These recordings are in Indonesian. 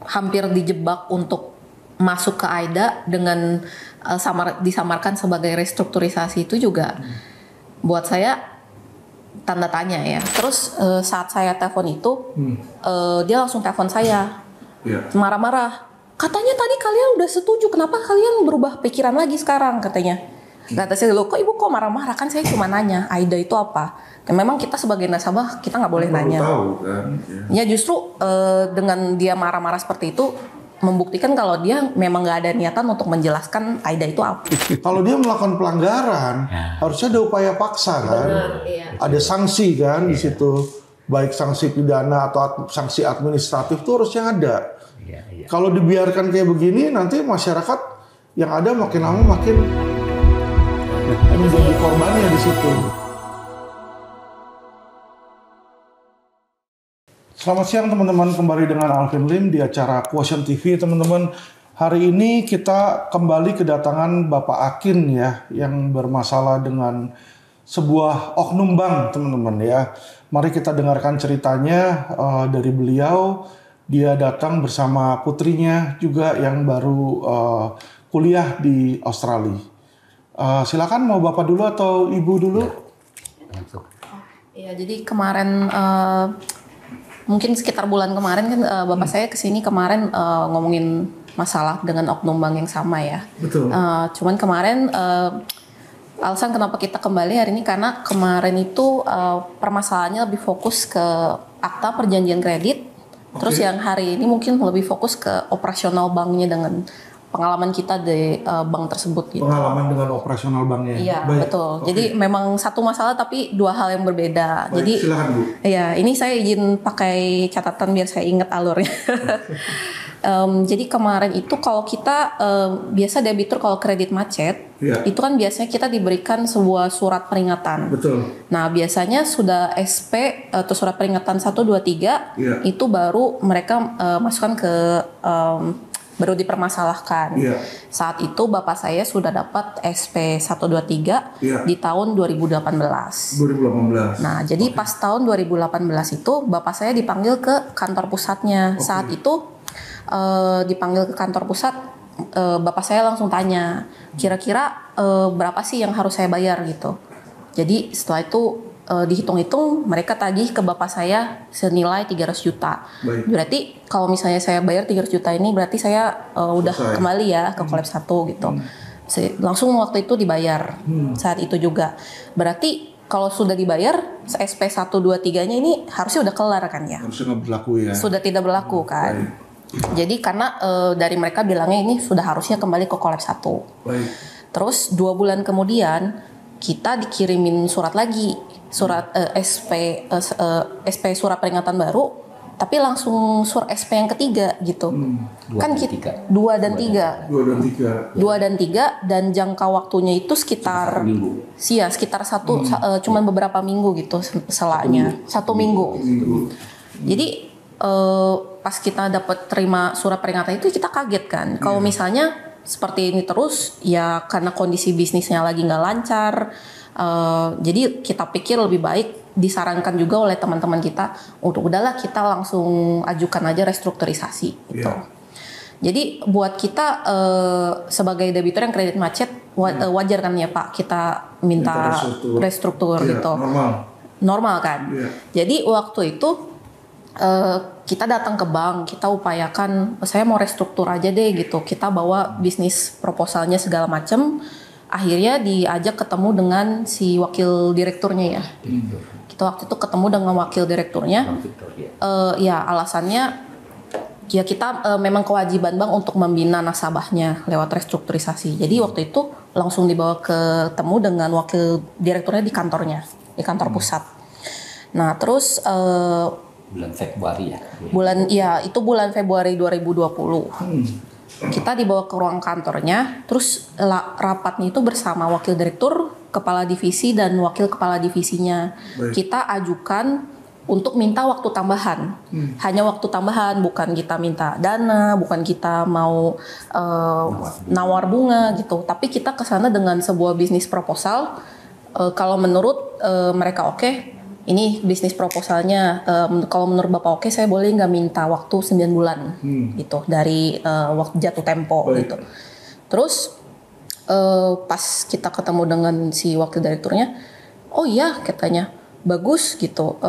hampir dijebak untuk masuk ke AIDA dengan disamarkan sebagai restrukturisasi itu juga buat saya tanda tanya ya. Terus saat saya telepon itu dia langsung telepon saya marah-marah. Katanya tadi kalian udah setuju, kenapa kalian berubah pikiran lagi sekarang katanya. Kata saya dulu, kok ibu kok marah-marah, kan saya cuma nanya AIDA itu apa. Dan memang kita sebagai nasabah kita nggak boleh nanya. Tahu kan? Ya justru dengan dia marah-marah seperti itu membuktikan kalau dia memang nggak ada niatan untuk menjelaskan AIDA itu apa. Kalau dia melakukan pelanggaran, harusnya ada upaya paksa kan? Benar, iya. Ada sanksi kan di situ, baik sanksi pidana atau sanksi administratif itu harusnya ada. Kalau dibiarkan kayak begini, nanti masyarakat yang ada makin lama makin menjadi korbannya di situ. Selamat siang teman-teman, kembali dengan Alvin Lim di acara Quotient TV teman-teman. Hari ini kita kembali kedatangan Bapak Akin ya, yang bermasalah dengan sebuah oknum bank teman-teman ya. Mari kita dengarkan ceritanya dari beliau. Dia datang bersama putrinya juga yang baru kuliah di Australia. Silakan, mau Bapak dulu atau Ibu dulu? Ya, jadi kemarin mungkin sekitar bulan kemarin kan Bapak saya kesini kemarin ngomongin masalah dengan oknum bank yang sama ya. Betul. Cuman kemarin alasan kenapa kita kembali hari ini karena kemarin itu permasalahannya lebih fokus ke akta perjanjian kredit. Terus yang hari ini mungkin lebih fokus ke operasional banknya dengan pengalaman kita di bank tersebut gitu. Pengalaman dengan operasional banknya. Iya, betul. Okay. Jadi memang satu masalah tapi dua hal yang berbeda. Baik, jadi silakan Bu. Iya, ini saya izin pakai catatan biar saya ingat alurnya. Jadi kemarin itu kalau kita biasa debitur kalau kredit macet, itu kan biasanya kita diberikan sebuah surat peringatan. Betul. Nah, biasanya sudah SP atau surat peringatan 1, 2, 3 itu baru mereka masukkan ke baru dipermasalahkan. Saat itu Bapak saya sudah dapat SP 1, 2, 3 di tahun 2018. Nah, jadi pas tahun 2018 itu Bapak saya dipanggil ke kantor pusatnya. Saat itu dipanggil ke kantor pusat, Bapak saya langsung tanya, kira-kira berapa sih yang harus saya bayar gitu. Jadi setelah itu dihitung-hitung mereka tagih ke Bapak saya senilai 300 juta. Baik. Berarti kalau misalnya saya bayar 300 juta ini berarti saya udah kembali ya ke Collab 1 gitu. Langsung waktu itu dibayar saat itu juga. Berarti kalau sudah dibayar SP 1, 2, 3-nya ini harusnya udah kelar kan ya? Harusnya nggak berlaku ya? Sudah tidak berlaku kan? Baik. Jadi karena dari mereka bilangnya ini sudah harusnya kembali ke Collab 1. Baik. Terus 2 bulan kemudian kita dikirimin surat lagi, surat SP surat peringatan baru, tapi langsung surat SP yang ketiga gitu. Kan kita 2 dan 3. 2 dan 3 dan jangka waktunya itu sekitar sekitar cuman beberapa minggu gitu selanya. 1 minggu. Jadi pas kita terima surat peringatan itu kita kaget kan. Kalau misalnya seperti ini terus ya karena kondisi bisnisnya lagi nggak lancar. Jadi kita pikir lebih baik disarankan juga oleh teman-teman kita untuk udahlah kita langsung ajukan aja restrukturisasi gitu. Jadi buat kita sebagai debitur yang kredit macet wajar kan ya Pak kita minta restruktur gitu. Normal kan. Jadi waktu itu kita datang ke bank, kita upayakan saya mau restruktur aja deh gitu. Kita bawa bisnis proposalnya segala macam. Akhirnya diajak ketemu dengan si wakil direkturnya ya. Kita waktu itu ketemu dengan wakil direkturnya. Ya alasannya ya kita memang kewajiban bank untuk membina nasabahnya lewat restrukturisasi. Jadi waktu itu langsung dibawa ketemu dengan wakil direkturnya di kantornya, di kantor pusat. Nah terus bulan Februari ya? Itu bulan Februari 2020. Kita dibawa ke ruang kantornya, terus rapatnya itu bersama wakil direktur, kepala divisi dan wakil kepala divisinya. Baik. Kita ajukan untuk minta waktu tambahan. Hanya waktu tambahan, bukan kita minta dana, bukan kita mau nawar bunga gitu. Tapi kita ke sana dengan sebuah bisnis proposal. Kalau menurut mereka oke, ini bisnis proposalnya, kalau menurut Bapak oke, saya boleh nggak minta waktu 9 bulan gitu dari waktu jatuh tempo gitu. Terus pas kita ketemu dengan si wakil direkturnya, oh iya katanya bagus gitu.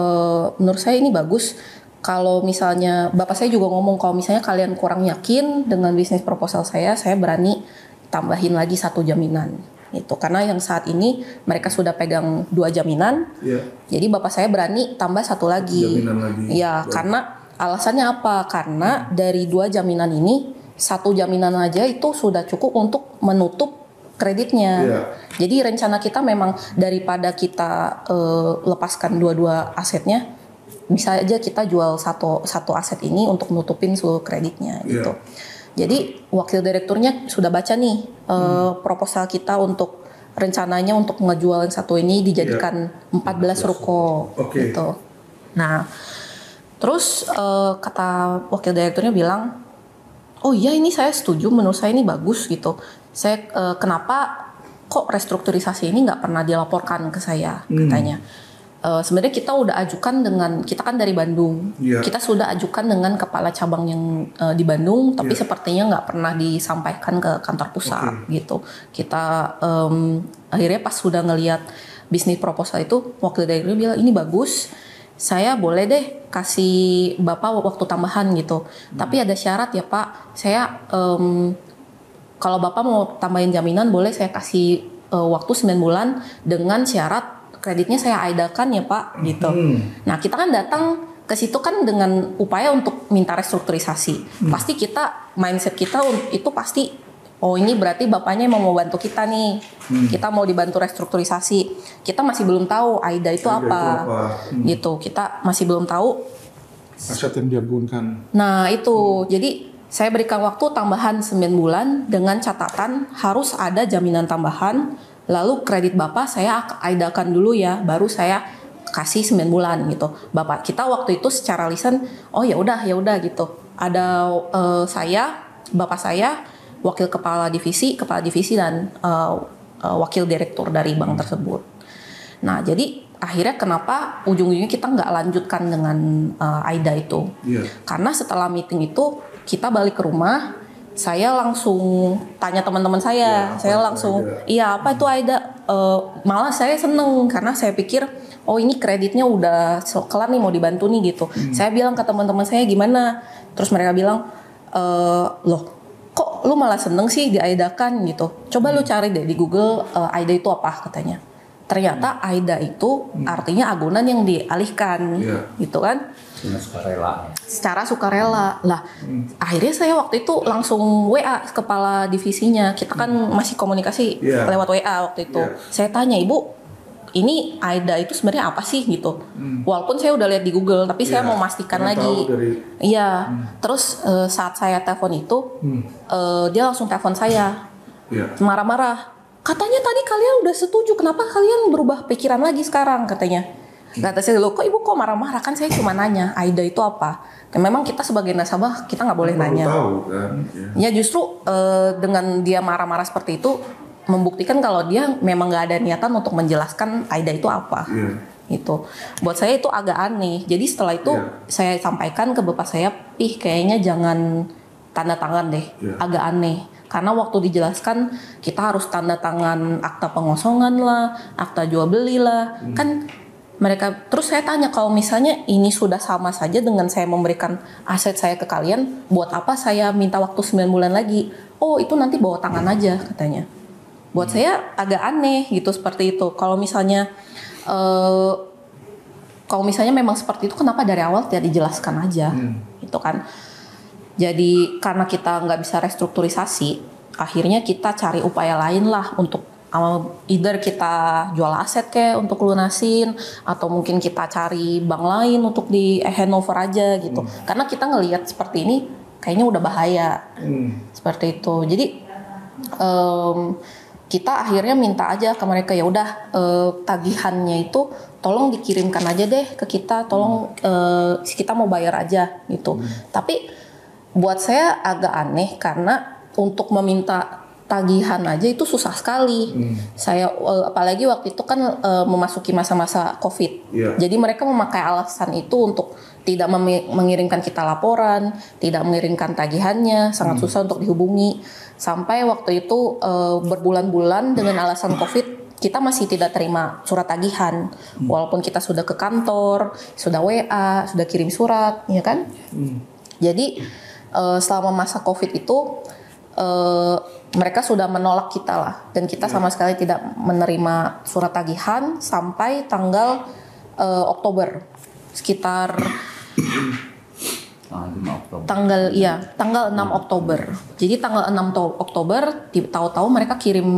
Menurut saya ini bagus. Kalau misalnya Bapak saya juga ngomong kalau misalnya kalian kurang yakin dengan bisnis proposal saya berani tambahin lagi 1 jaminan. Itu karena yang saat ini mereka sudah pegang 2 jaminan. Jadi Bapak saya berani tambah 1 lagi. Jaminan lagi. Ya, karena alasannya apa? Karena dari 2 jaminan ini 1 jaminan aja itu sudah cukup untuk menutup kreditnya. Jadi rencana kita memang daripada kita lepaskan dua-dua asetnya, bisa aja kita jual satu aset ini untuk nutupin seluruh kreditnya gitu. Jadi wakil direkturnya sudah baca nih proposal kita untuk rencananya untuk ngejual yang satu ini dijadikan 14 ruko gitu. Nah, terus kata wakil direkturnya bilang, oh iya ini saya setuju, menurut saya ini bagus gitu. Saya kenapa kok restrukturisasi ini nggak pernah dilaporkan ke saya katanya. Sebenarnya kita udah ajukan kita kan dari Bandung, kita sudah ajukan dengan kepala cabang yang di Bandung, tapi sepertinya nggak pernah disampaikan ke kantor pusat gitu. Kita akhirnya pas sudah ngelihat bisnis proposal itu, wakil direktur bilang ini bagus, saya boleh deh kasih Bapak waktu tambahan gitu. Tapi ada syarat ya Pak, saya kalau Bapak mau tambahin jaminan boleh saya kasih waktu 9 bulan dengan syarat kreditnya saya aidakan ya Pak gitu. Nah kita kan datang ke situ kan dengan upaya untuk minta restrukturisasi. Pasti kita mindset kita itu pasti oh ini berarti bapaknya mau bantu kita nih. Kita mau dibantu restrukturisasi. Kita masih belum tahu AIDA itu apa. Gitu. Kita masih belum tahu aset yang diagunkan. Nah itu jadi saya berikan waktu tambahan 9 bulan dengan catatan harus ada jaminan tambahan. Lalu kredit Bapak saya aidakan dulu ya, baru saya kasih 9 bulan gitu. Bapak kita waktu itu secara lisan, oh ya udah gitu. Ada Bapak saya, wakil kepala divisi dan wakil direktur dari bank tersebut. Nah jadi akhirnya kenapa ujung-ujungnya kita nggak lanjutkan dengan AIDA itu? Karena setelah meeting itu kita balik ke rumah. Saya langsung tanya teman-teman saya langsung, iya apa itu AIDA? Malah saya seneng karena saya pikir, oh ini kreditnya udah kelar nih mau dibantu nih gitu. Saya bilang ke teman-teman saya gimana? Terus mereka bilang, loh kok lu malah seneng sih diaidakan gitu? Coba lu cari deh di Google AIDA itu apa katanya. Ternyata AIDA itu artinya agunan yang dialihkan gitu kan. Secara sukarela lah. Akhirnya saya waktu itu langsung WA kepala divisinya. Kita kan masih komunikasi lewat WA waktu itu. Saya tanya, Ibu, ini AIDA itu sebenarnya apa sih gitu. Walaupun saya udah lihat di Google, tapi saya mau memastikan lagi. Iya. Terus saat saya telepon itu, dia langsung telepon saya, marah-marah. Katanya tadi kalian udah setuju, kenapa kalian berubah pikiran lagi sekarang katanya. Kata saya, loh kok Ibu kok marah-marah, kan saya cuma nanya AIDA itu apa. Dan memang kita sebagai nasabah kita nggak boleh nanya. Tahu kan? Ya justru dengan dia marah-marah seperti itu membuktikan kalau dia memang nggak ada niatan untuk menjelaskan AIDA itu apa. Itu buat saya itu agak aneh. Jadi setelah itu saya sampaikan ke bapak saya, kayaknya jangan tanda tangan deh, agak aneh. Karena waktu dijelaskan kita harus tanda tangan akta pengosongan lah, akta jual beli lah, kan mereka. Terus saya tanya, kalau misalnya ini sudah sama saja dengan saya memberikan aset saya ke kalian, buat apa saya minta waktu 9 bulan lagi? Oh itu nanti bawa tangan aja katanya. Buat saya agak aneh gitu seperti itu. Kalau misalnya memang seperti itu, kenapa dari awal tidak dijelaskan aja, gitu kan? Jadi karena kita nggak bisa restrukturisasi, akhirnya kita cari upaya lain lah untuk either kita jual aset kayak untuk lunasin, atau mungkin kita cari bank lain untuk di handover aja gitu. Karena kita ngelihat seperti ini kayaknya udah bahaya, seperti itu. Jadi kita akhirnya minta aja ke mereka, ya udah tagihannya itu tolong dikirimkan aja deh ke kita, tolong kita mau bayar aja gitu. Tapi buat saya agak aneh karena untuk meminta tagihan aja itu susah sekali. Saya apalagi waktu itu kan memasuki masa-masa COVID. Jadi mereka memakai alasan itu untuk tidak mengirimkan kita laporan, tidak mengirimkan tagihannya, sangat susah untuk dihubungi. Sampai waktu itu berbulan-bulan dengan alasan COVID kita masih tidak terima surat tagihan, walaupun kita sudah ke kantor, sudah WA, sudah kirim surat, ya kan? Jadi selama masa COVID itu mereka sudah menolak kita lah, dan kita sama sekali tidak menerima surat tagihan sampai tanggal Oktober, sekitar tanggal 6 Oktober. Jadi tanggal 6 Oktober tahu-tahu mereka kirim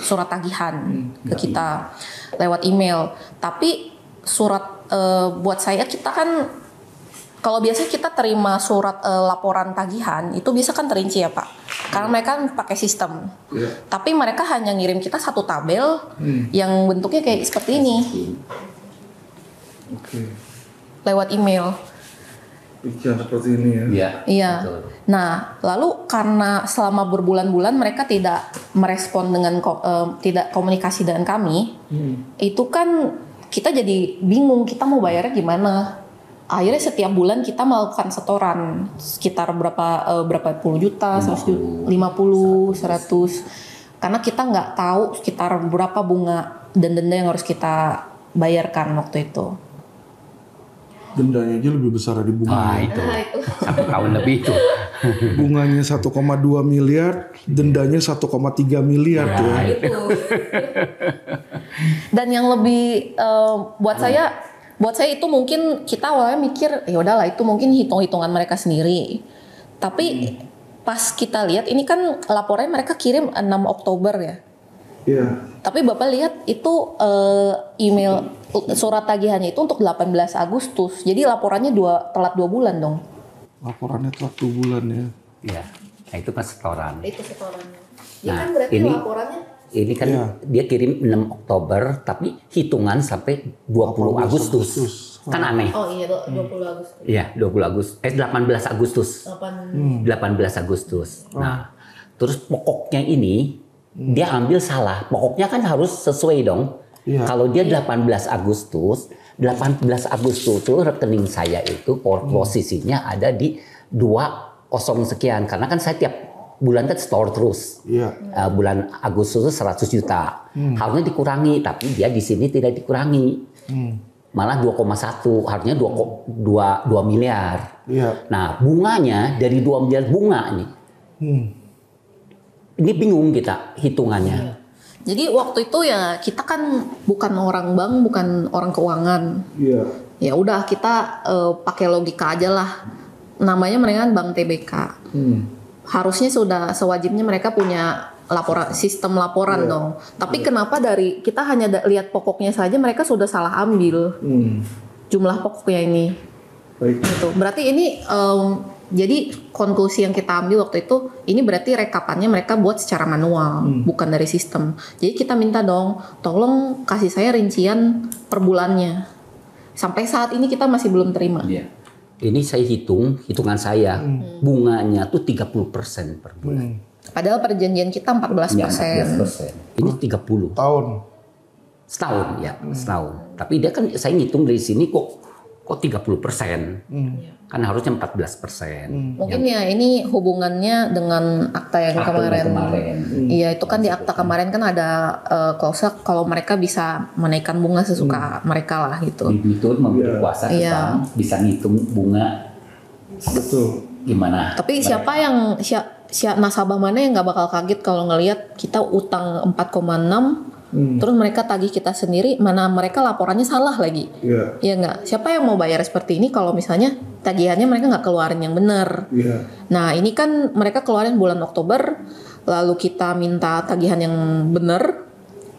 surat tagihan ke kita lewat email. Tapi surat buat saya, kita kan kalau biasanya kita terima surat laporan tagihan itu bisa kan terinci ya Pak, karena mereka kan pakai sistem. Tapi mereka hanya ngirim kita satu tabel yang bentuknya kayak seperti ini, lewat email. Seperti ini ya. Iya. Nah, lalu karena selama berbulan-bulan mereka tidak merespon dengan tidak komunikasi dengan kami, itu kan kita jadi bingung kita mau bayarnya gimana. Akhirnya setiap bulan kita melakukan setoran sekitar berapa puluh juta, 150, 100, karena kita nggak tahu sekitar berapa bunga dan denda yang harus kita bayarkan waktu itu. Dendanya aja lebih besar dari bunganya. Itu. 1 tahun lebih itu. Bunganya 1,2 miliar, dendanya 1,3 miliar tuh ya. Itu. Dan yang lebih buat saya itu mungkin kita awalnya mikir ya udahlah itu mungkin hitung-hitungan mereka sendiri. Tapi pas kita lihat ini kan laporannya mereka kirim 6 Oktober ya. Tapi Bapak lihat itu email surat tagihannya itu untuk 18 Agustus. Jadi laporannya telat 2 bulan dong. Laporannya telat 2 bulan ya. Iya. Nah, itu kan setoran. Itu setorannya. Ya kan berarti laporannya ini kan dia kirim 6 Oktober tapi hitungan sampai 20 Agustus. Kan aneh. Oh iya, 20 Agustus. Iya, 18 Agustus. 18 Agustus. Nah, terus pokoknya ini dia ambil salah. Pokoknya kan harus sesuai dong. Kalau dia 18 Agustus itu rekening saya itu posisinya ada di 20 sekian. Karena kan saya tiap bulan kan store terus. Bulan Agustus itu 100 juta. Harusnya dikurangi, tapi dia di sini tidak dikurangi. Malah 2,1, harusnya 2 miliar. Nah, bunganya dari 2 miliar bunga nih. Ini bingung kita hitungannya. Jadi waktu itu ya kita kan bukan orang bank, bukan orang keuangan. Ya udah kita pakai logika aja lah. Namanya mereka kan Bank TBK. Harusnya sudah sewajibnya mereka punya sistem laporan dong. Tapi kenapa dari kita hanya lihat pokoknya saja mereka sudah salah ambil jumlah pokoknya ini. Gitu. Berarti ini jadi konklusi yang kita ambil waktu itu ini berarti rekapannya mereka buat secara manual, bukan dari sistem. Jadi kita minta dong, tolong kasih saya rincian per bulannya. Sampai saat ini kita masih belum terima. Ini saya hitungan saya, bunganya tuh 30% per bulan. Padahal perjanjian kita 14%. Ini 30. Setahun ya, setahun. Tapi dia kan saya ngitung dari sini kok 30%. Kan harusnya 14%. Mungkin ya ini hubungannya dengan akta yang kemarin. Iya, itu kan di akta kemarin kan ada klausul kalau mereka bisa menaikkan bunga sesuka mereka lah gitu. Itu memberi kuasa ke bank, bisa ngitung bunga. Betul. Gimana? Tapi siapa nasabah mana yang nggak bakal kaget kalau ngelihat kita utang 4,6 terus mereka tagih kita sendiri, mana mereka laporannya salah lagi. Ya nggak? Siapa yang mau bayar seperti ini kalau misalnya tagihannya mereka nggak keluarin yang benar. Nah ini kan mereka keluarin bulan Oktober, lalu kita minta tagihan yang benar,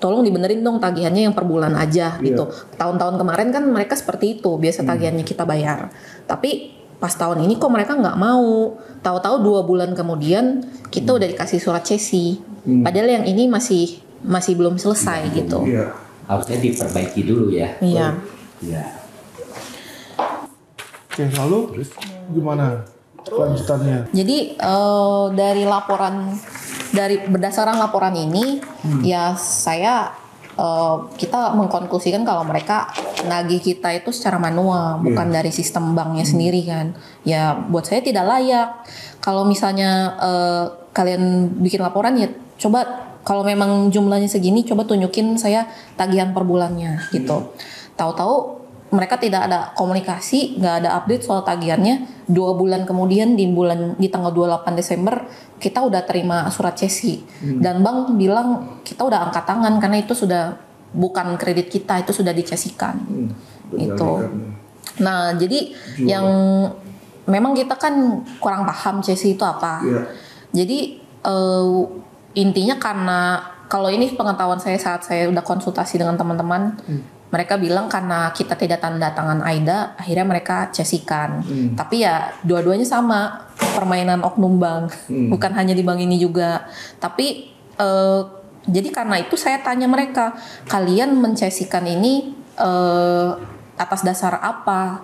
tolong dibenerin dong tagihannya yang per bulan aja gitu. Tahun-tahun kemarin kan mereka seperti itu, biasa tagihannya kita bayar. Tapi pas tahun ini kok mereka nggak mau. Tahu-tahu 2 bulan kemudian kita udah dikasih surat cesi. Padahal yang ini masih belum selesai gitu. Harusnya diperbaiki dulu ya. Iya. Oke, lalu gimana lanjutannya? Jadi dari laporan dari berdasarkan laporan ini ya kita mengkonklusikan kalau mereka nagih kita itu secara manual, bukan dari sistem banknya sendiri kan. Ya buat saya tidak layak. Kalau misalnya kalian bikin laporan ya coba kalau memang jumlahnya segini coba tunjukin saya tagihan per bulannya gitu. Tahu-tahu mereka tidak ada komunikasi, nggak ada update soal tagihannya. 2 bulan kemudian di tanggal 28 Desember kita udah terima surat cesi dan bank bilang kita udah angkat tangan karena itu sudah bukan kredit kita, itu sudah dicesikan. Itu. Nah, jadi yang memang kita kan kurang paham cesi itu apa. Jadi intinya karena kalau ini pengetahuan saya saat saya udah konsultasi dengan teman-teman, mereka bilang karena kita tidak tanda tangan AIDA, akhirnya mereka cesikan. Tapi ya dua-duanya sama, permainan oknum bank, bukan hanya di bank ini juga. Tapi jadi karena itu saya tanya mereka, kalian mencesikan ini atas dasar apa?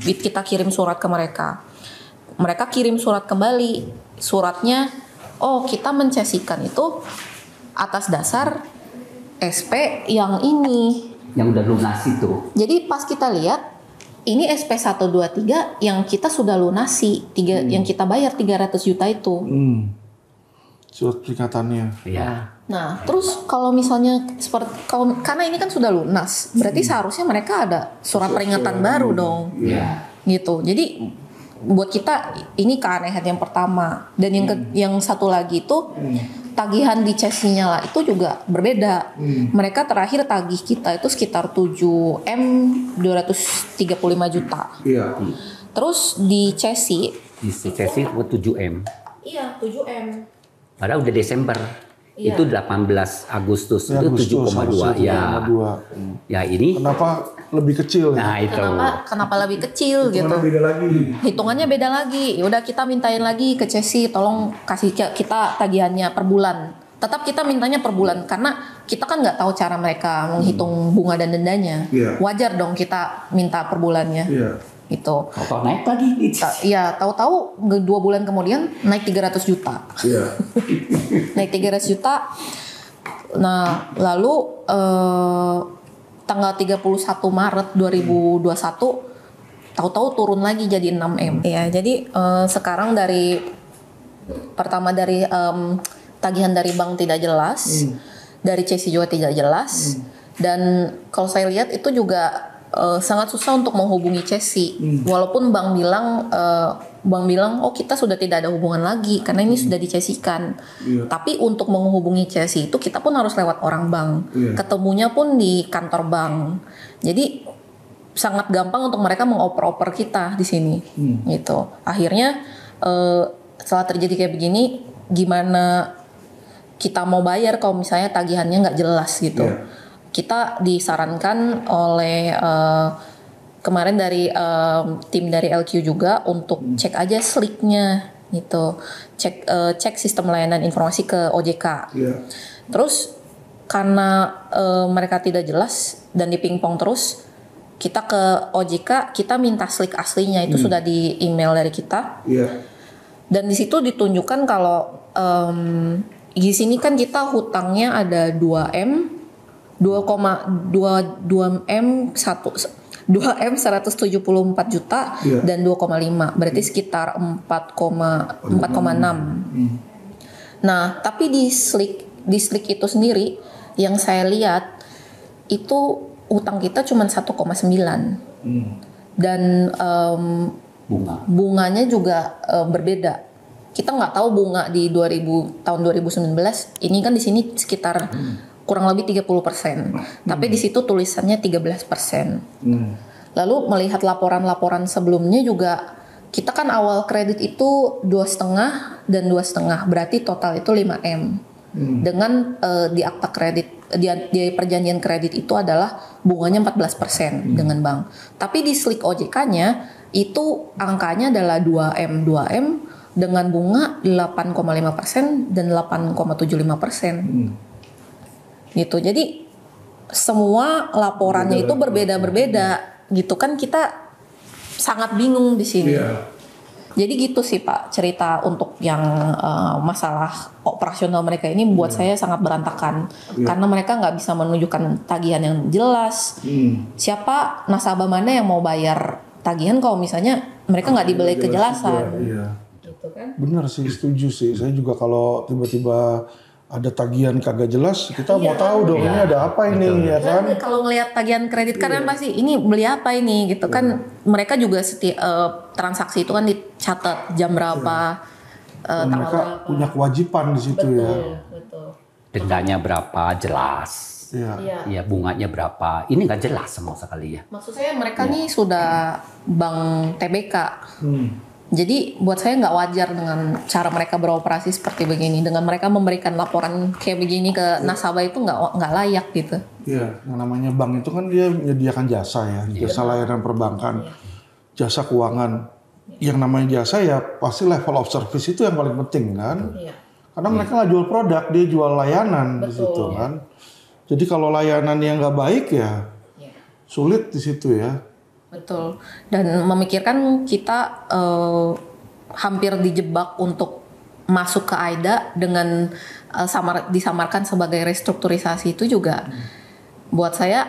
Kita kirim surat ke mereka. Mereka kirim surat kembali, suratnya, oh kita mencesikan itu atas dasar SP yang ini. Yang udah lunas itu. Jadi pas kita lihat ini SP 123 yang kita sudah lunasi, yang kita bayar 300 juta itu. Surat peringatannya. Iya. Nah, terus kalau misalnya karena ini kan sudah lunas, berarti seharusnya mereka ada surat peringatan baru dong. Iya. Gitu. Jadi buat kita ini keanehan yang pertama, dan yang satu lagi itu tagihan di cesinya lah itu juga berbeda. Mereka terakhir tagih kita itu sekitar 7M 235 juta. Iya. Terus di cesi 7M. Iya, 7M. Padahal udah Desember. Iya. Itu 18 Agustus itu 7,2 ya. Ya ini kenapa lebih kecil? Nah, itu. Kenapa lebih kecil gitu? Beda lagi. Hitungannya beda lagi. Ya udah kita mintain lagi ke cesi, tolong kasih kita tagihannya per bulan. Tetap kita mintanya per bulan karena kita kan nggak tahu cara mereka menghitung bunga dan dendanya. Wajar dong kita minta per bulannya. Itu. Tahu naik lagi. Iya, tahu-tahu 2 bulan kemudian naik 300 juta. Iya. Naik 300 juta. Nah, lalu tanggal 31 Maret 2021 tahu-tahu turun lagi jadi 6M. Ya, jadi sekarang pertama dari tagihan dari bank tidak jelas, dari cesi juga tidak jelas, dan kalau saya lihat itu juga sangat susah untuk menghubungi cesi. Walaupun bank bilang oh kita sudah tidak ada hubungan lagi karena ini sudah dicesikan. Tapi untuk menghubungi cesi itu kita pun harus lewat orang bank. Ketemunya pun di kantor bank. Jadi sangat gampang untuk mereka mengoper-oper kita di sini. Gitu. Akhirnya setelah terjadi kayak begini, gimana kita mau bayar kalau misalnya tagihannya nggak jelas gitu. Kita disarankan oleh kemarin dari tim dari LQ juga untuk cek aja slicknya gitu, cek sistem layanan informasi ke OJK. Terus karena mereka tidak jelas dan dipingpong terus, kita ke OJK kita minta slick aslinya itu sudah di email dari kita. Dan di situ ditunjukkan kalau di sini kan kita hutangnya ada 2M 2,2M 174 juta dan 2,5 berarti sekitar 4,6. Nah, tapi di slick itu sendiri yang saya lihat itu utang kita cuma 1,9 dan bunganya juga berbeda. Kita nggak tahu bunga di tahun 2019 ini kan di sini sekitar kurang lebih 30%, tapi di situ tulisannya 13%. Lalu melihat laporan-laporan sebelumnya juga, kita kan awal kredit itu 2,5 dan 2,5, berarti total itu 5M. Dengan di akta kredit, di perjanjian kredit itu adalah bunganya 14% dengan bank. Tapi di slick OJK-nya itu angkanya adalah 2M dengan bunga 8,5% dan 8,75%. Gitu. Jadi semua laporannya itu berbeda-berbeda gitu kan, kita sangat bingung di sini. Jadi gitu sih Pak, cerita untuk yang masalah operasional mereka ini buat saya sangat berantakan. Karena mereka nggak bisa menunjukkan tagihan yang jelas. Siapa nasabah mana yang mau bayar tagihan kalau misalnya mereka nggak dibeli kejelasan. Iya. Gitu kan? Bener sih, setuju sih. Saya juga kalau tiba-tiba ada tagihan kagak jelas, kita mau tahu dong ini ada apa ini, ya kan? Kalau ngelihat tagihan kredit kan pasti ini beli apa ini gitu kan. Mereka juga transaksi itu kan dicatat jam berapa, tanggal mereka berapa. punya kewajiban di situ ya. Betul. Dendanya berapa jelas. Iya. Ya bunganya berapa. Ini nggak jelas sama sekali ya. Maksud saya mereka nih sudah bank TBK. Jadi buat saya nggak wajar dengan cara mereka beroperasi seperti begini. Dengan mereka memberikan laporan kayak begini ke nasabah itu nggak layak gitu. Iya, yang namanya bank itu kan dia menyediakan jasa ya, jasa layanan perbankan, jasa keuangan. Yang namanya jasa ya pasti level of service itu yang paling penting kan. Karena mereka nggak jual produk, dia jual layanan di situ kan. Jadi kalau layanan yang nggak baik ya sulit di situ ya. Betul. Dan memikirkan kita hampir dijebak untuk masuk ke AIDA dengan disamarkan sebagai restrukturisasi itu juga buat saya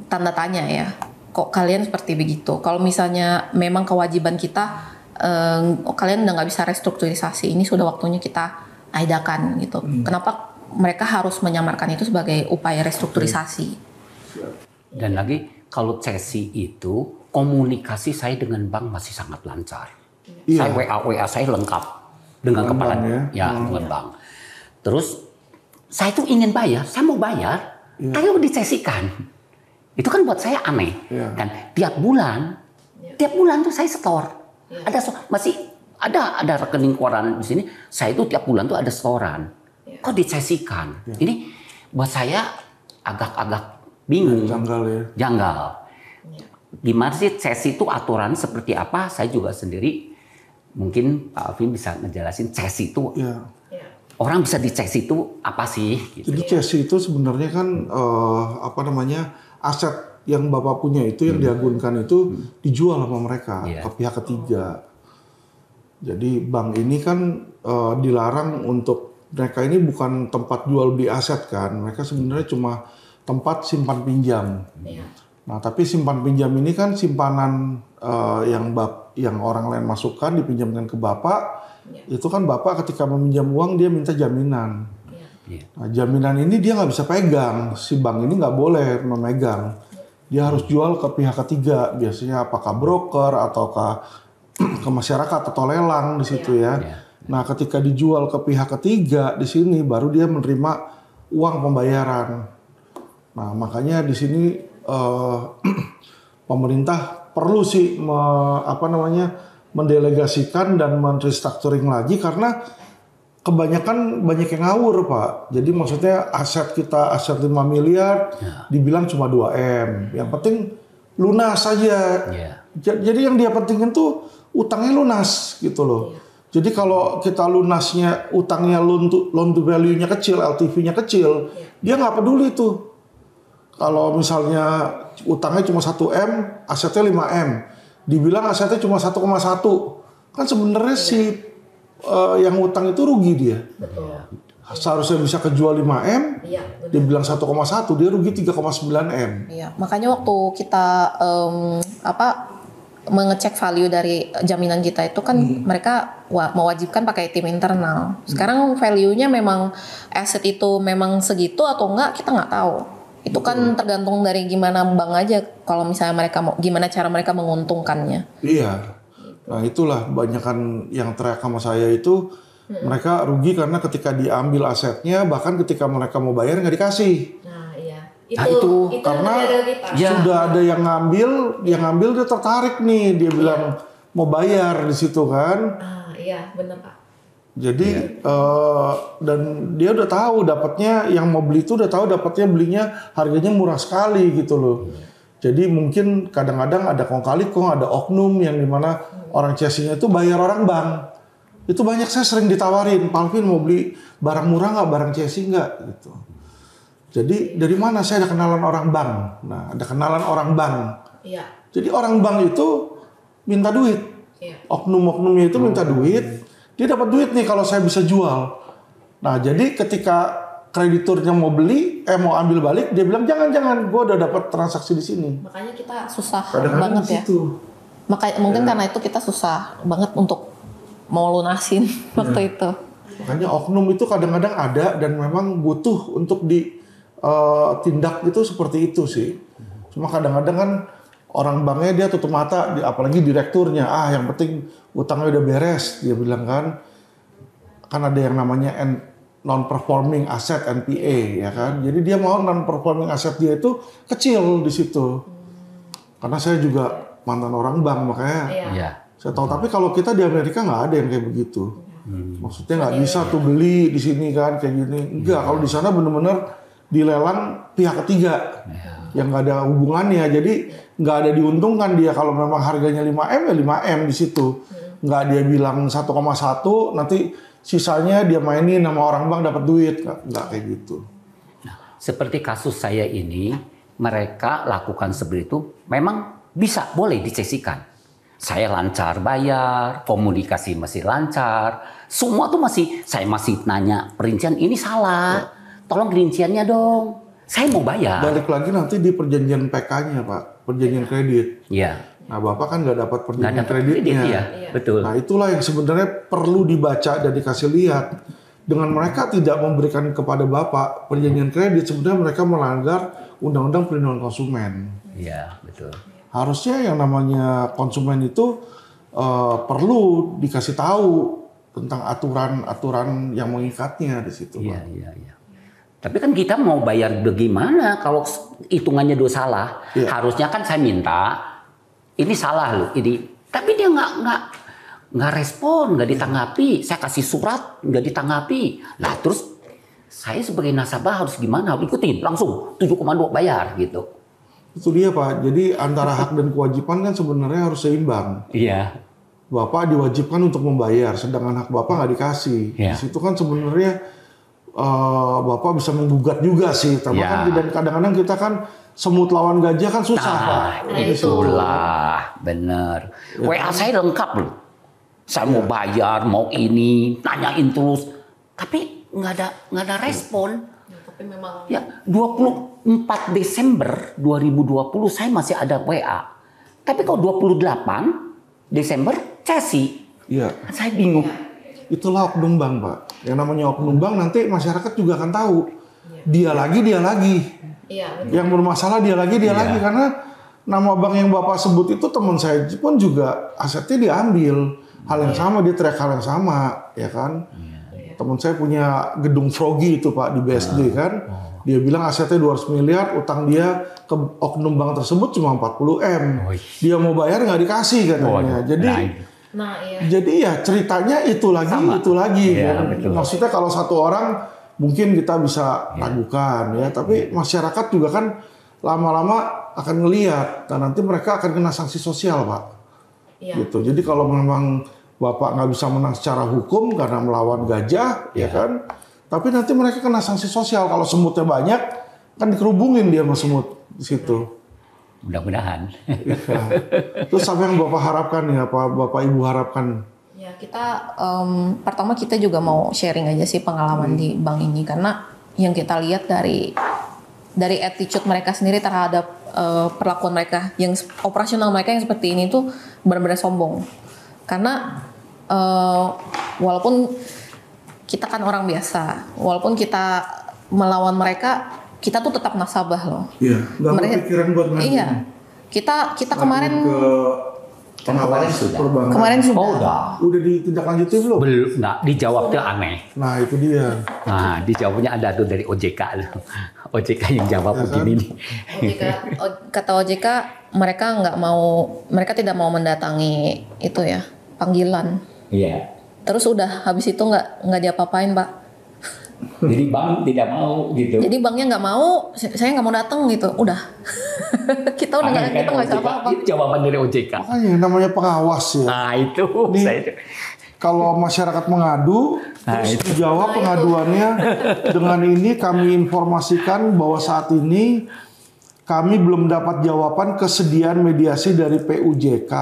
tanda tanya ya. Kok kalian seperti begitu? Kalau misalnya memang kewajiban kita, kalian udah nggak bisa restrukturisasi, ini sudah waktunya kita AIDA-kan gitu. Kenapa mereka harus menyamarkan itu sebagai upaya restrukturisasi? Dan lagi kalau cesi itu komunikasi saya dengan bank masih sangat lancar. Saya WA saya lengkap dengan kepala dengan bank. Terus saya tuh ingin bayar, saya mau bayar, ayo dicesikan. Itu kan buat saya aneh. Dan tiap bulan tuh saya setor. Masih ada rekening koran di sini. Saya itu tiap bulan tuh ada setoran. Kok dicesikan? Ini buat saya agak-agak bingung, janggal. Gimana sih cesi itu aturan seperti apa? Saya juga sendiri mungkin Pak Alvin bisa ngejelasin cesi itu. Orang bisa dicesi itu apa sih? Gitu. Jadi cesi itu sebenarnya kan aset yang Bapak punya itu yang diagunkan itu dijual sama mereka ke pihak ketiga. Jadi bank ini kan dilarang untuk mereka ini bukan tempat jual beli aset kan. Mereka sebenarnya cuma tempat simpan pinjam. Nah, tapi simpan pinjam ini kan simpanan yang orang lain masukkan dipinjamkan ke Bapak. Itu kan Bapak ketika meminjam uang dia minta jaminan. Nah, jaminan ini dia nggak bisa pegang. Si bank ini nggak boleh memegang. Dia harus jual ke pihak ketiga. Biasanya apakah broker ataukah ke masyarakat atau lelang di situ ya. Nah, ketika dijual ke pihak ketiga di sini baru dia menerima uang pembayaran. Nah, makanya di sini pemerintah perlu sih mendelegasikan dan men-restructuring lagi karena kebanyakan banyak yang ngawur, Pak. Jadi maksudnya aset 5 miliar dibilang cuma 2M. Yang penting lunas saja. Jadi yang dia pentingin tuh utangnya lunas gitu loh. Jadi kalau kita lunasnya utangnya loan to value-nya kecil, LTV-nya kecil, dia nggak peduli tuh. Kalau misalnya utangnya cuma 1M, asetnya 5M. Dibilang asetnya cuma 1,1. Kan sebenarnya yang utang itu rugi dia. Betul. Seharusnya bisa kejual 5M, dibilang 1,1, dia rugi 3,9M. Iya, makanya waktu kita mengecek value dari jaminan kita itu kan mereka mewajibkan pakai tim internal. Sekarang value-nya memang aset itu memang segitu atau enggak kita nggak tahu. Itu kan tergantung dari gimana bank aja kalau misalnya mereka mau gimana cara mereka menguntungkannya. Iya. Nah, itulah kebanyakan yang teriak sama saya itu mereka rugi karena ketika diambil asetnya bahkan ketika mereka mau bayar nggak dikasih. Nah, iya. Itu karena sudah ada yang ngambil dia tertarik nih, dia bilang mau bayar di situ kan. Iya, benar Pak. Jadi dan dia udah tahu dapatnya yang mau beli itu udah tahu dapatnya belinya harganya murah sekali gitu loh. Jadi mungkin kadang-kadang ada kong kali kong ada oknum yang dimana orang cesinya itu bayar orang bank. Itu banyak saya sering ditawarin, Pak Alvin mau beli barang murah nggak, barang cesi nggak gitu. Jadi dari mana saya ada kenalan orang bank? Nah, ada kenalan orang bank. Iya. Jadi orang bank itu minta duit Oknum-oknumnya itu minta duit, dia dapat duit nih kalau saya bisa jual. Nah, jadi ketika krediturnya mau mau ambil balik, dia bilang jangan, gue udah dapat transaksi di sini. Makanya kita susah Kadang-kadang banget ya. Makanya mungkin karena itu kita susah banget untuk mau lunasin waktu itu. Makanya oknum itu kadang-kadang ada dan memang butuh untuk ditindak itu seperti itu sih. Cuma kadang-kadang kan orang banknya dia tutup mata, apalagi direkturnya. Yang penting utangnya udah beres, dia bilang kan. Kan ada yang namanya non-performing asset (NPA) ya kan. Jadi dia mau non-performing asset dia itu kecil di situ. Karena saya juga mantan orang bank makanya saya tahu. Tapi kalau kita di Amerika nggak ada yang kayak begitu. Maksudnya nggak bisa tuh beli di sini kan kayak gini. Enggak, kalau di sana benar-benar dilelang pihak ketiga yang nggak ada hubungannya. Jadi nggak ada diuntungkan dia kalau memang harganya 5M ya 5M di situ. Nggak dia bilang 1,1 nanti sisanya dia mainin sama orang bank dapat duit. Nggak kayak gitu. Nah, seperti kasus saya ini, mereka lakukan seperti itu memang bisa, boleh disesikan. Saya lancar bayar, komunikasi masih lancar, semua tuh saya masih nanya perincian ini salah, tolong rinciannya dong, saya mau bayar. Balik lagi nanti di perjanjian PK-nya Pak, perjanjian kredit. Iya. Nah Bapak kan nggak dapat perjanjian kreditnya. Iya, betul. Nah itulah yang sebenarnya perlu dibaca dan dikasih lihat. Dengan mereka tidak memberikan kepada Bapak perjanjian kredit, sebenarnya mereka melanggar Undang-Undang Perlindungan Konsumen. Iya, betul. Harusnya yang namanya konsumen itu perlu dikasih tahu tentang aturan-aturan yang mengikatnya di situ. Iya. Tapi kan kita mau bayar bagaimana kalau hitungannya salah? Iya. Harusnya kan saya minta ini salah loh, ini. Tapi dia nggak respon, nggak ditanggapi. Saya kasih surat nggak ditanggapi. Nah terus saya sebagai nasabah harus gimana? Harus ikutin langsung 7,2 bayar gitu. Itu dia Pak. Jadi antara hak dan kewajiban kan sebenarnya harus seimbang. Iya. Bapak diwajibkan untuk membayar, sedangkan hak Bapak nggak dikasih. Iya. Di situ kan sebenarnya Bapak bisa menggugat juga sih. Tapi kan dan kadang-kadang kita kan semut lawan gajah kan susah Pak. Itulah bener. WA saya lengkap loh. Saya mau bayar, mau ini, nanyain terus. Tapi nggak ada respon. Tapi memang Ya, 24 Desember 2020 saya masih ada WA. Tapi kalau 28 Desember cesi. Iya. Saya bingung. Itulah oknum bank Pak. Yang namanya oknum bank nanti masyarakat juga akan tahu. Dia lagi. iya. Yang bermasalah dia lagi karena nama bank yang Bapak sebut itu teman saya pun juga asetnya diambil. Hal yang sama, dia teriak hal yang sama, ya kan? Teman saya punya gedung Frogi itu Pak di BSD kan. Dia bilang asetnya 200 miliar, utang dia ke oknum bank tersebut cuma 40M. Dia mau bayar nggak dikasih katanya. Jadi ya ceritanya itu lagi. Ya, Kan? Maksudnya kalau satu orang mungkin kita bisa lakukan ya, tapi masyarakat juga kan lama-lama akan ngelihat dan nanti mereka akan kena sanksi sosial Pak. Gitu. Jadi kalau memang Bapak nggak bisa menang secara hukum karena melawan gajah, ya kan? Tapi nanti mereka kena sanksi sosial. Kalau semutnya banyak, kan dikerubungin dia sama semut di situ. Mudah-mudahan. Terus apa yang Bapak harapkan ya, apa Bapak Ibu harapkan? Ya kita pertama kita juga mau sharing aja sih pengalaman di bank ini karena yang kita lihat dari attitude mereka sendiri terhadap perlakuan mereka yang operasional mereka yang seperti ini tuh benar-benar sombong. Karena walaupun kita kan orang biasa, walaupun kita melawan mereka, kita tuh tetap nasabah loh. Iya, nggak kepikiran buat ngajuin. Iya, kita kemarin pengawas perbankan. Kemarin sudah. Oh, udah ditindaklanjuti belum? Belum, nggak dijawabnya aneh. Nah itu dia. Nah, dijawabnya ada tuh dari OJK. OJK yang jawab begini nih. Kata OJK mereka tidak mau mendatangi itu ya panggilan. Iya. Terus udah habis itu nggak diapa-apain Pak. Jadi bank tidak mau gitu. Jadi banknya nggak mau, saya nggak mau datang gitu. Udah. kita udah nggak bisa apa-apa. Itu jawaban dari OJK. Makanya namanya pengawas ya. Nah itu. Kalau masyarakat mengadu, terus dijawab pengaduannya dengan ini kami informasikan bahwa saat ini kami belum dapat jawaban kesediaan mediasi dari PUJK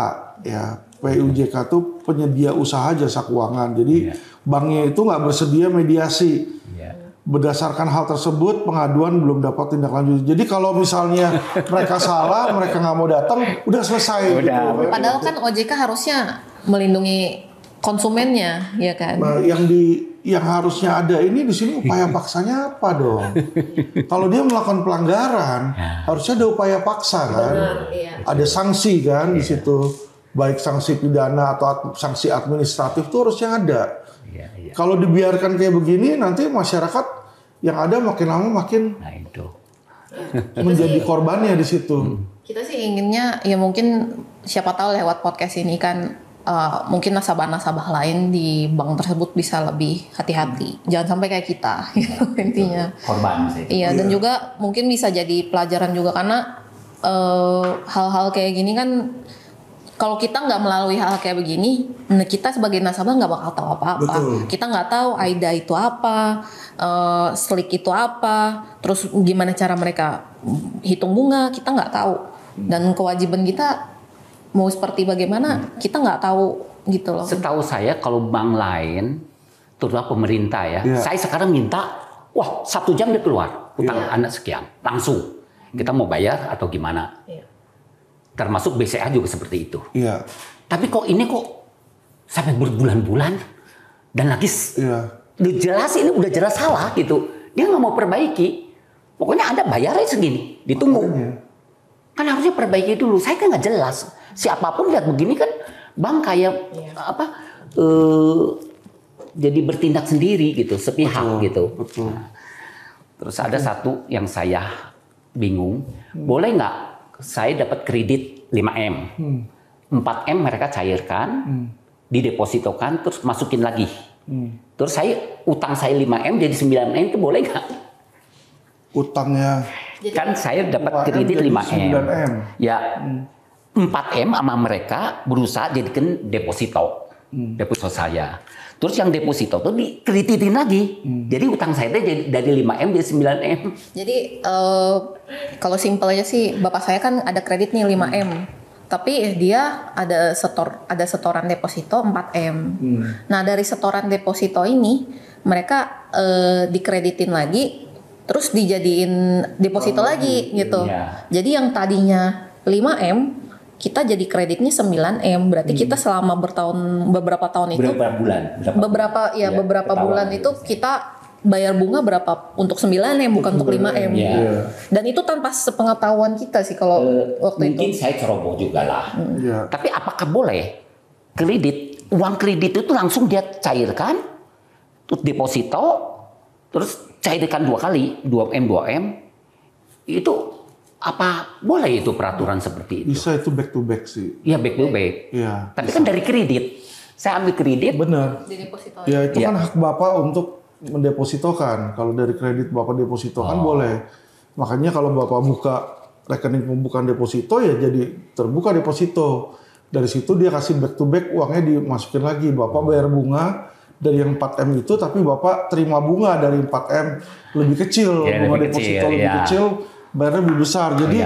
ya. PUJK tuh penyedia usaha jasa keuangan. Jadi banknya itu nggak bersedia mediasi. Berdasarkan hal tersebut, pengaduan belum dapat tindak lanjut. Jadi kalau misalnya mereka salah, mereka nggak mau datang, udah selesai. Udah. Gitu. Padahal kan OJK harusnya melindungi konsumennya, ya kan? Nah, yang harusnya ada ini di sini upaya paksanya apa dong? Kalau dia melakukan pelanggaran, harusnya ada upaya paksa kan? Iya. Ada sanksi kan di situ, baik sanksi pidana atau sanksi administratif itu harusnya ada. Kalau dibiarkan kayak begini, nanti masyarakat yang ada makin lama makin menjadi korbannya di situ. Kita sih inginnya ya mungkin siapa tahu lewat podcast ini kan mungkin nasabah-nasabah lain di bank tersebut bisa lebih hati-hati. Jangan sampai kayak kita gitu intinya. Korban sih. Iya, dan juga mungkin bisa jadi pelajaran juga karena hal-hal kayak gini kan kalau kita nggak melalui hal kayak begini, kita sebagai nasabah nggak bakal tahu apa-apa. Betul. Kita nggak tahu AIDA itu apa, Slik itu apa, terus gimana cara mereka hitung bunga, kita nggak tahu. Dan kewajiban kita mau seperti bagaimana, kita nggak tahu gitu loh. Setahu saya kalau bank lain, terutama pemerintah ya, saya sekarang minta, 1 jam dia keluar, utang anak sekian, langsung. Kita mau bayar atau gimana? Termasuk BCA juga seperti itu. Iya. Tapi kok ini sampai berbulan-bulan dan lagi jelas ini udah jelas salah gitu. Dia nggak mau perbaiki. Pokoknya ada bayarnya segini, ditunggu. Kan harusnya perbaiki dulu. Saya kan nggak jelas. Siapapun lihat begini kan bank kayak jadi bertindak sendiri gitu, sepihak gitu. Betul. Nah, terus ada satu yang saya bingung. Boleh nggak saya dapat kredit 5M. 4M mereka cairkan, didepositokan, terus masukin lagi. Terus utang saya 5M jadi 9M itu boleh nggak? Utangnya Kan saya dapat kredit 5M. 9M. Ya, 4M sama mereka berusaha jadikan deposito. Deposito saya. Terus yang deposito tuh dikreditin lagi. Jadi utang saya itu dari 5M jadi 9M. Jadi kalau simpel aja sih, bapak saya kan ada kredit nih 5M. Tapi dia ada setoran deposito 4M. Nah, dari setoran deposito ini mereka dikreditin lagi, terus dijadiin deposito lagi gitu. Jadi yang tadinya 5M kita jadi kreditnya 9M, berarti kita selama beberapa tahun itu beberapa bulan itu kita bayar bunga berapa untuk 9M bukan untuk 5M. Dan itu tanpa sepengetahuan kita sih kalau waktu mungkin itu. saya ceroboh juga lah. Tapi apakah boleh uang kredit itu langsung dia cairkan, terus deposito, terus cairkan 2 kali, 2M, itu apa boleh itu peraturan seperti itu? Bisa itu back to back sih. Iya back to back. Iya. Tapi kan dari kredit, saya ambil kredit. Benar. Dideposito. Ya itu kan hak Bapak untuk mendepositokan. Kalau dari kredit Bapak depositokan boleh. Makanya kalau Bapak buka rekening pembukaan deposito ya jadi terbuka deposito. Dari situ dia kasih back to back, uangnya dimasukin lagi. Bapak bayar bunga dari yang 4M itu, tapi Bapak terima bunga dari 4M lebih kecil. Bunga deposito lebih kecil, bayarnya lebih besar. Jadi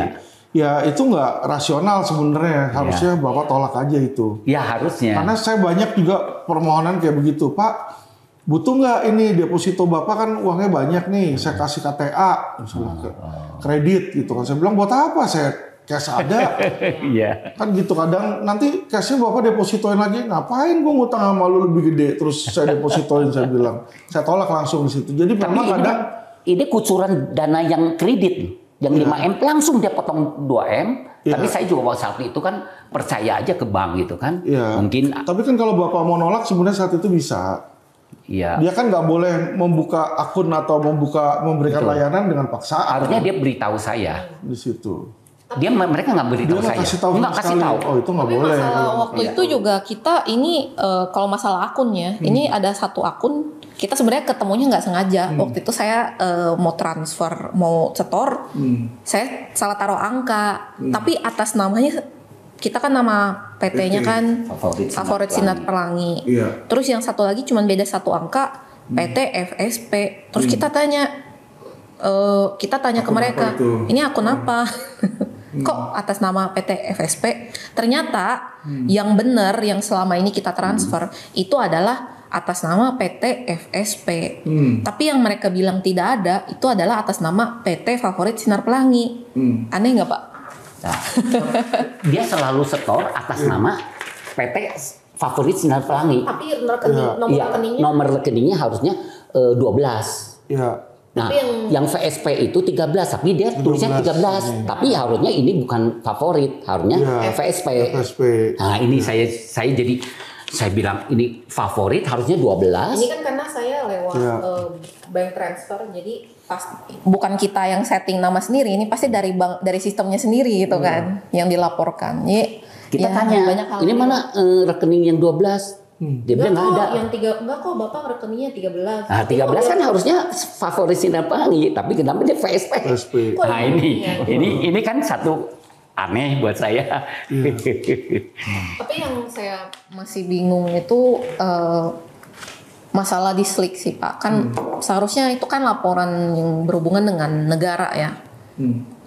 ya itu nggak rasional sebenarnya. Harusnya Bapak tolak aja itu. Ya harusnya. Karena saya banyak juga permohonan kayak begitu. Pak, butuh nggak ini deposito Bapak kan uangnya banyak nih. Saya kasih KTA, misalnya kredit gitu kan. Saya bilang buat apa? Saya cash ada. Kan gitu kadang nanti cashnya Bapak depositoin lagi. Ngapain gue ngutang sama lu lebih gede terus saya depositoin, saya bilang. Saya tolak langsung di situ. Jadi memang kadang ini kucuran dana yang kredit. Yang 5M langsung dia potong 2M. Tapi saya juga waktu saat itu kan percaya aja ke bank gitu kan. Mungkin. Tapi kan kalau Bapak mau nolak sebenarnya saat itu bisa. Dia kan nggak boleh membuka akun atau memberikan layanan dengan paksaan. Harusnya dia beritahu saya di situ. Mereka nggak beritahu saya. Nggak kasih tahu. Oh itu nggak boleh. Masalah waktu itu juga kita ini kalau masalah akunnya, ini ada satu akun kita sebenarnya ketemunya nggak sengaja. Waktu itu saya mau transfer, mau setor, saya salah taruh angka, tapi atas namanya kita kan nama PT-nya kan Favorit Sinar Pelangi. Terus yang satu lagi cuma beda 1 angka, PT FSP. Terus kita tanya ke mereka, ini akun apa? Kok atas nama PT FSP? Ternyata Yang benar yang selama ini kita transfer itu adalah atas nama PT FSP. Tapi yang mereka bilang tidak ada itu adalah atas nama PT Favorit Sinar Pelangi. Aneh nggak Pak? Nah, dia selalu setor atas nama PT Favorit Sinar Pelangi. Tapi nomor rekeningnya harusnya 12. Iya. Nah, yang VSP itu 13, tapi dia tulisnya 13. Tapi harusnya ini bukan favorit, harusnya VSP. Nah, ini saya bilang ini favorit harusnya 12. Ini kan karena saya lewat bank transfer, jadi bukan kita yang setting nama sendiri, ini pasti dari bank, dari sistemnya sendiri gitu kan, yang dilaporkan. Jadi, kita tanya, ini mana rekening yang 12? Dia bilang nggak ada. Enggak kok Bapak rekeningnya 13. Nah 13 kan harusnya Favorit Sinar Pelangi, tapi kenapa dia VSP? Nah ini kan satu aneh buat saya. Tapi yang saya masih bingung itu masalah dislik sih Pak. Kan seharusnya itu kan laporan yang berhubungan dengan negara ya.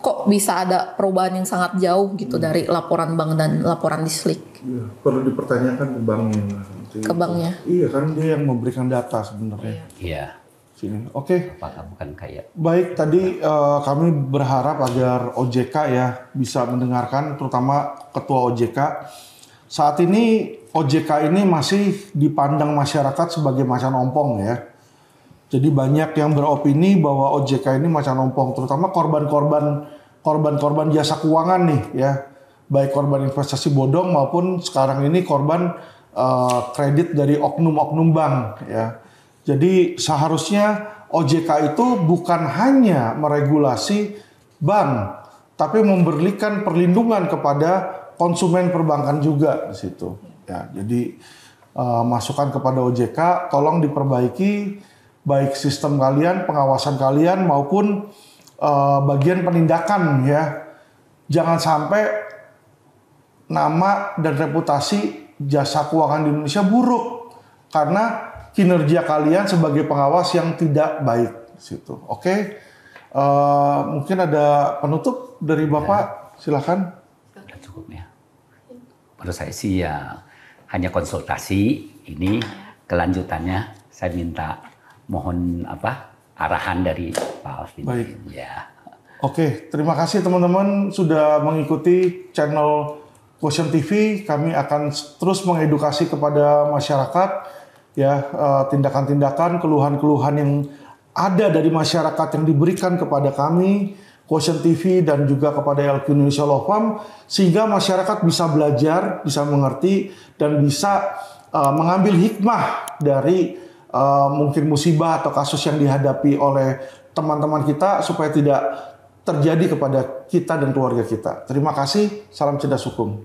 Kok bisa ada perubahan yang sangat jauh gitu dari laporan bank dan laporan dislik? Ya, perlu dipertanyakan ke banknya. Ke banknya? Iya kan dia yang memberikan data sebenarnya. Iya. Sini. Oke. Apakah bukan kayak? Baik, tadi kami berharap agar OJK ya bisa mendengarkan, terutama Ketua OJK. Saat ini OJK ini masih dipandang masyarakat sebagai macan ompong ya. Jadi banyak yang beropini bahwa OJK ini macan ompong, terutama korban-korban jasa keuangan nih ya. Baik korban investasi bodong maupun sekarang ini korban kredit dari oknum-oknum bank ya. Jadi seharusnya OJK itu bukan hanya meregulasi bank, tapi memberikan perlindungan kepada konsumen perbankan juga di situ. Ya, jadi masukan kepada OJK, tolong diperbaiki baik sistem kalian, pengawasan kalian maupun bagian penindakan ya. Jangan sampai nama dan reputasi jasa keuangan di Indonesia buruk karena kinerja kalian sebagai pengawas yang tidak baik di situ. Oke. Mungkin ada penutup dari Bapak, silakan. Sudah cukup ya. Menurut saya sih ya hanya konsultasi. Ini kelanjutannya saya minta mohon arahan dari Pak Alvin. Baik. Ya. Oke, terima kasih teman-teman sudah mengikuti channel Quotient TV. Kami akan terus mengedukasi kepada masyarakat ya, tindakan-tindakan, keluhan-keluhan yang ada dari masyarakat yang diberikan kepada kami, Quotient TV dan juga kepada LQ Indonesia Law Firm, sehingga masyarakat bisa belajar, bisa mengerti dan bisa mengambil hikmah dari mungkin musibah atau kasus yang dihadapi oleh teman-teman kita supaya tidak terjadi kepada kita dan keluarga kita. Terima kasih, salam cerdas hukum.